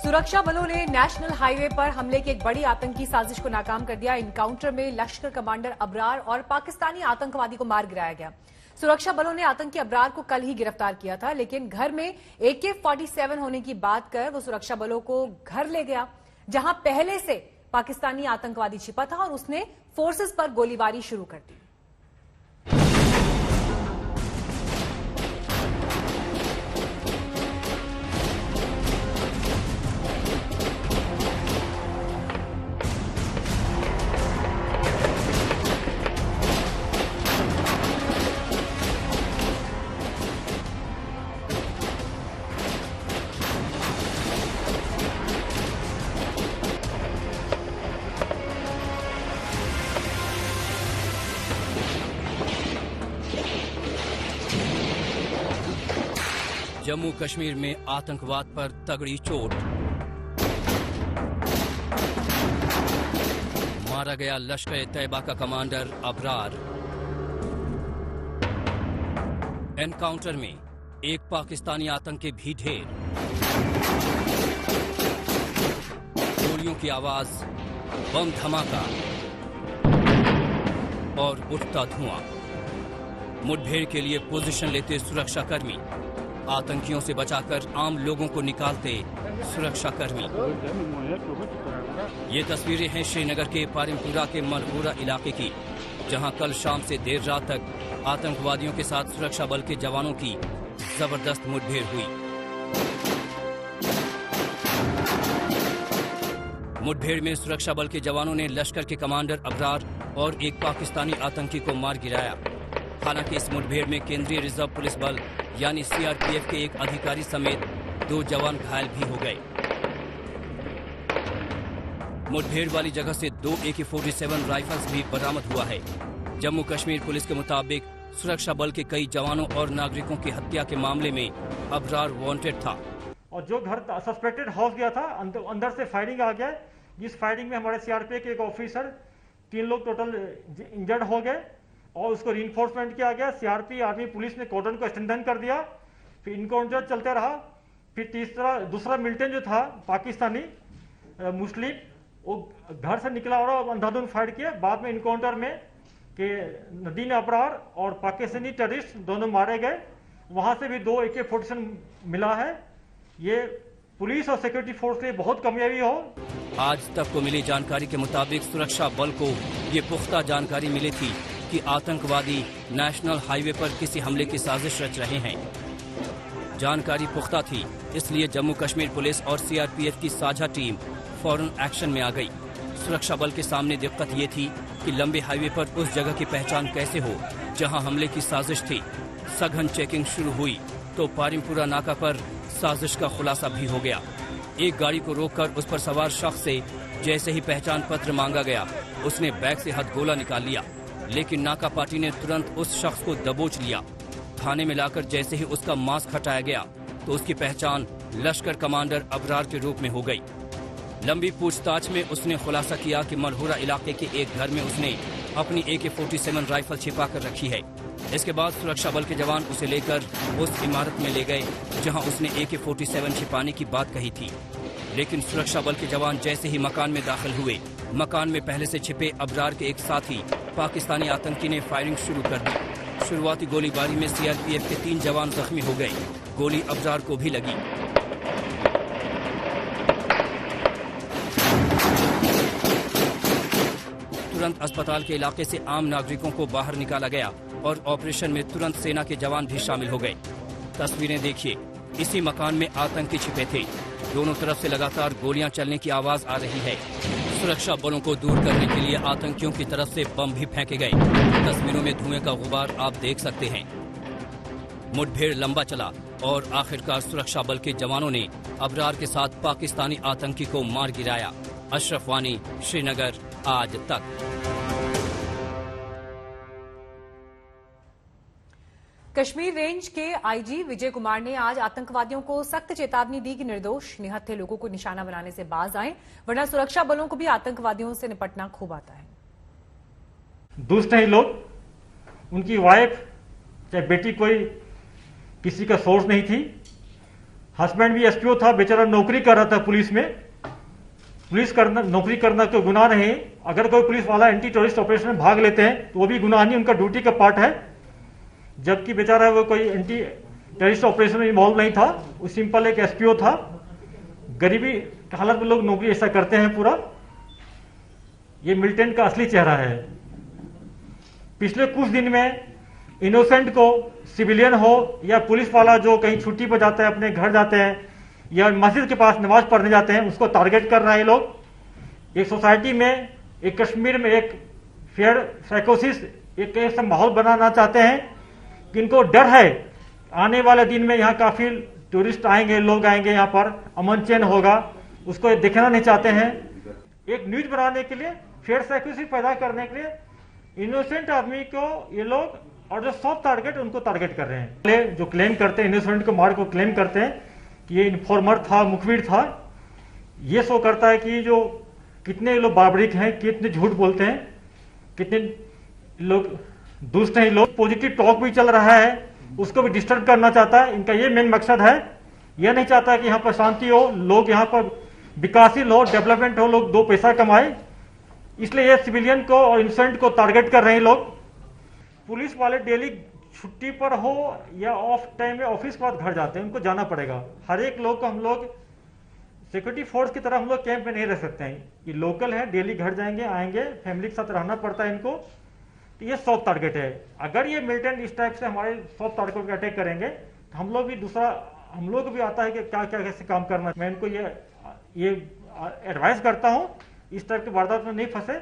सुरक्षा बलों ने नेशनल हाईवे पर हमले की एक बड़ी आतंकी साजिश को नाकाम कर दिया। इनकाउंटर में लश्कर कमांडर अबरार और पाकिस्तानी आतंकवादी को मार गिराया गया। सुरक्षा बलों ने आतंकी अबरार को कल ही गिरफ्तार किया था, लेकिन घर में AK-47 होने की बात कर वो सुरक्षा बलों को घर ले गया, जहां पहले से पाकिस्तानी आतंकवादी छिपा था और उसने फोर्सेस पर गोलीबारी शुरू कर दी। जम्मू कश्मीर में आतंकवाद पर तगड़ी चोट, मारा गया लश्कर तैयबा का कमांडर अबरार। एनकाउंटर में एक पाकिस्तानी आतंकी भी ढेर। गोलियों की आवाज, बम धमाका और उठता धुआं। मुठभेड़ के लिए पोजीशन लेते सुरक्षाकर्मी, आतंकियों से बचाकर आम लोगों को निकालते सुरक्षाकर्मी। ये तस्वीरें हैं श्रीनगर के पारिमपुरा के मलहूरा इलाके की, जहां कल शाम से देर रात तक आतंकवादियों के साथ सुरक्षा बल के जवानों की जबरदस्त मुठभेड़ हुई। मुठभेड़ में सुरक्षा बल के जवानों ने लश्कर के कमांडर अबरार और एक पाकिस्तानी आतंकी को मार गिराया। हालांकि इस मुठभेड़ में केंद्रीय रिजर्व पुलिस बल यानी CRPF के एक अधिकारी समेत 2 जवान घायल भी हो गए। मुठभेड़ वाली जगह से 2 AK-47 राइफल्स भी बरामद हुआ है। जम्मू कश्मीर पुलिस के मुताबिक सुरक्षा बल के कई जवानों और नागरिकों की हत्या के मामले में अबरार वांटेड था। और जो घर सस्पेक्टेड हाउस गया था, अंदर से फायरिंग आ गया। इस फायरिंग में हमारे CRPF के एक ऑफिसर, 3 लोग टोटल इंजर्ड हो गए और उसको रीइंफोर्समेंट किया गया। CRP आर्मी पुलिस ने कॉर्डन को स्ट्रेंथन कर दिया। फिर इनकाउंटर चलते रहा। फिर दूसरा मिलिटेंट जो था पाकिस्तानी मुस्लिम, वो घर से निकला और अंधाधुंध फायर किया। बाद में इनकाउंटर में कि नदीन अबरार और पाकिस्तानी टेररिस्ट दोनों मारे गए। वहां से भी 2 AK-47 मिला है। ये पुलिस और सिक्योरिटी फोर्स के लिए बहुत कामयाबी हो। आज तक को मिली जानकारी के मुताबिक सुरक्षा बल को ये पुख्ता जानकारी मिली थी कि आतंकवादी नेशनल हाईवे पर किसी हमले की साजिश रच रहे हैं। जानकारी पुख्ता थी, इसलिए जम्मू कश्मीर पुलिस और CRPF की साझा टीम फौरन एक्शन में आ गई। सुरक्षा बल के सामने दिक्कत ये थी कि लंबे हाईवे पर उस जगह की पहचान कैसे हो जहां हमले की साजिश थी। सघन चेकिंग शुरू हुई तो पारिमपुरा नाका पर साजिश का खुलासा भी हो गया। एक गाड़ी को रोककर उस पर सवार शख्स से जैसे ही पहचान पत्र मांगा गया, उसने बैग से हथगोला निकाल लिया, लेकिन नाका पार्टी ने तुरंत उस शख्स को दबोच लिया। थाने में लाकर जैसे ही उसका मास्क हटाया गया तो उसकी पहचान लश्कर कमांडर अबरार के रूप में हो गई। लंबी पूछताछ में उसने खुलासा किया कि मलहूरा इलाके के एक घर में उसने अपनी AK-47 राइफल छिपा कर रखी है। इसके बाद सुरक्षा बल के जवान उसे लेकर उस इमारत में ले गए जहां उसने AK-47 छिपाने की बात कही थी। लेकिन सुरक्षा बल के जवान जैसे ही मकान में दाखिल हुए, मकान में पहले से छिपे अबरार के एक साथी पाकिस्तानी आतंकी ने फायरिंग शुरू कर दी। शुरुआती गोलीबारी में CRPF के 3 जवान जख्मी हो गए। गोली अबरार को भी लगी। तुरंत अस्पताल के इलाके से आम नागरिकों को बाहर निकाला गया और ऑपरेशन में तुरंत सेना के जवान भी शामिल हो गए। तस्वीरें देखिए, इसी मकान में आतंकी छिपे थे। दोनों तरफ से लगातार गोलियां चलने की आवाज आ रही है। सुरक्षा बलों को दूर करने के लिए आतंकियों की तरफ से बम भी फेंके गए। तस्वीरों में धुएं का गुबार आप देख सकते हैं। मुठभेड़ लंबा चला और आखिरकार सुरक्षा बल के जवानों ने अबरार के साथ पाकिस्तानी आतंकी को मार गिराया। अशरफ वानी, श्रीनगर, आज तक। कश्मीर रेंज के IG विजय कुमार ने आज आतंकवादियों को सख्त चेतावनी दी कि निर्दोष निहत्थे लोगों को निशाना बनाने से बाज आएं, वरना सुरक्षा बलों को भी आतंकवादियों से निपटना खूब आता है। दुष्ट हैं लोग, उनकी वाइफ चाहे बेटी कोई किसी का सोर्स नहीं थी, हस्बैंड भी एसपीओ था, बेचारा नौकरी कर रहा था पुलिस में। नौकरी करना तो गुनाह नहीं। अगर कोई पुलिस वाला एंटी टेररिस्ट ऑपरेशन में भाग लेते हैं तो वो भी गुनाह नहीं, उनका ड्यूटी का पार्ट है। जबकि बेचारा वो कोई एंटी टेररिस्ट ऑपरेशन में इन्वॉल्व नहीं था, वो सिंपल एक एसपीओ था। गरीबी के हालत में लोग नौकरी ऐसा करते हैं पूरा। ये मिलिटेंट का असली चेहरा है। पिछले कुछ दिन में इनोसेंट को, सिविलियन हो या पुलिस वाला जो कहीं छुट्टी पर जाता है, अपने घर जाते हैं या मस्जिद के पास नमाज पढ़ने जाते हैं, उसको टारगेट कर रहे हैं लोग। एक सोसाइटी में, एक कश्मीर में एक फेयर साइकोसिस, एक ऐसा माहौल बनाना चाहते हैं कि इनको डर है आने वाले दिन में यहाँ काफी टूरिस्ट आएंगे, लोग आएंगे, यहाँ पर अमन चैन होगा, उसको देखना नहीं चाहते हैं। एक न्यूज बनाने के लिए, फेयर साइकोसिस पैदा करने के लिए इनोसेंट आदमी को ये लोग, और जो सॉफ्ट टारगेट, उनको टारगेट कर रहे हैं। जो क्लेम करते हैं, इनोसेंट को मार को क्लेम करते हैं कि ये इन्फॉर्मर था, मुखबिर था, ये शो करता है कि जो कितने लोग बाबरिक हैं, कितने झूठ बोलते हैं, कितने लोग दुष्ट हैं। लोग पॉजिटिव टॉक भी चल रहा है, उसको भी डिस्टर्ब करना चाहता है। इनका ये मेन मकसद है। यह नहीं चाहता कि यहाँ पर शांति हो, लोग यहाँ पर विकासशील हो, डेवलपमेंट हो, लोग दो पैसा कमाए। इसलिए ये सिविलियन को और इनोसेंट को टारगेट कर रहे हैं लोग। पुलिस वाले डेली छुट्टी पर हो या ऑफ टाइम में ऑफिस के बाद घर जाते हैं, उनको जाना पड़ेगा। हर एक लोग को हम लोग सिक्योरिटी फोर्स की तरह हम लोग कैंप में नहीं रह सकते हैं। ये लोकल है, डेली घर जाएंगे, आएंगे, फैमिली के साथ रहना पड़ता है इनको। तो ये सॉफ्ट टारगेट है। अगर ये मिलिटेंट इस टाइप से हमारे सॉफ्ट टारगेट पर अटैक करेंगे तो हम लोग भी हम लोग को भी आता है कि क्या क्या कैसे काम करना है। मैं इनको ये एडवाइस करता हूँ इस टाइप की वारदात में नहीं फंसे।